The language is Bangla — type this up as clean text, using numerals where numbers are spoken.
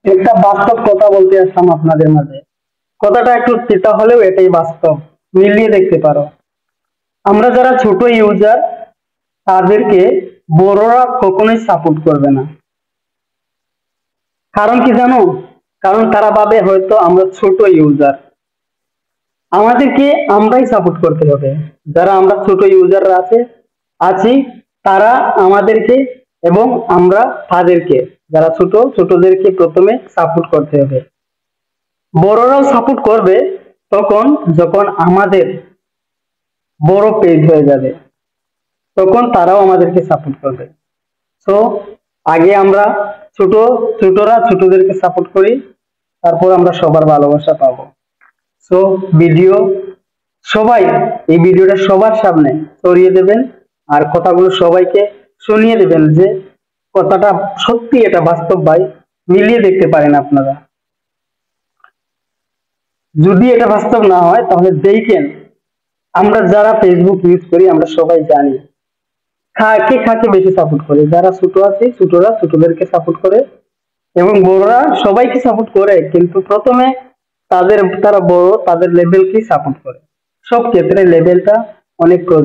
একটা বাস্তব কথা বলতে আসলাম আপনাদের মাঝে। কথাটা একটু তিতা হলেও এটাই বাস্তব, মিলিয়ে দেখতে পারো। আমরা যারা ছোট ইউজার তাদেরকে বড়রা কখনোই সাপোর্ট করবে না। কারণ কি জানো? কারণ তারা ভাবে হয়তো আমরা ছোট ইউজার, আমাদেরকে আমরাই সাপোর্ট করতে হবে। যারা আমরা ছোট ইউজাররা আছি তারা আমাদেরকে এবং আমরা তাদেরকে, যারা ছোটদেরকে প্রথমে সাপোর্ট করতে হবে। বড়রাও সাপোর্ট করবে তখন যখন আমাদের বড় পেজ হয়ে যাবে, তখন তারাও আমাদেরকে সাপোর্ট করবে। তো আগে আমরা ছোট ছোটদেরকে সাপোর্ট করি, তারপর আমরা সবার ভালোবাসা পাবো। সো ভিডিও সবাই এই ভিডিওটা সবার সামনে ছড়িয়ে দেবেন, আর কথাগুলো সবাইকে শুনিয়ে দেবেন যে কথাটা সত্যি, এটা বাস্তব ভাই, মিলিয়ে দেখতে পারেন আপনারা। যদি এটা বাস্তব না হয় তাহলে দেখেন, আমরা যারা ফেসবুক ইউজ করি আমরা সবাই জানি কাকে বেশি সাপোর্ট করে। যারা ছোট আছে ছোটরা ছোটদেরকে সাপোর্ট করে এবং বড়রা সবাইকে সাপোর্ট করে, কিন্তু প্রথমে তারা বড়, তাদের লেভেলকেই সাপোর্ট করে। সব ক্ষেত্রে লেভেলটা অনেক প্রয়োজন।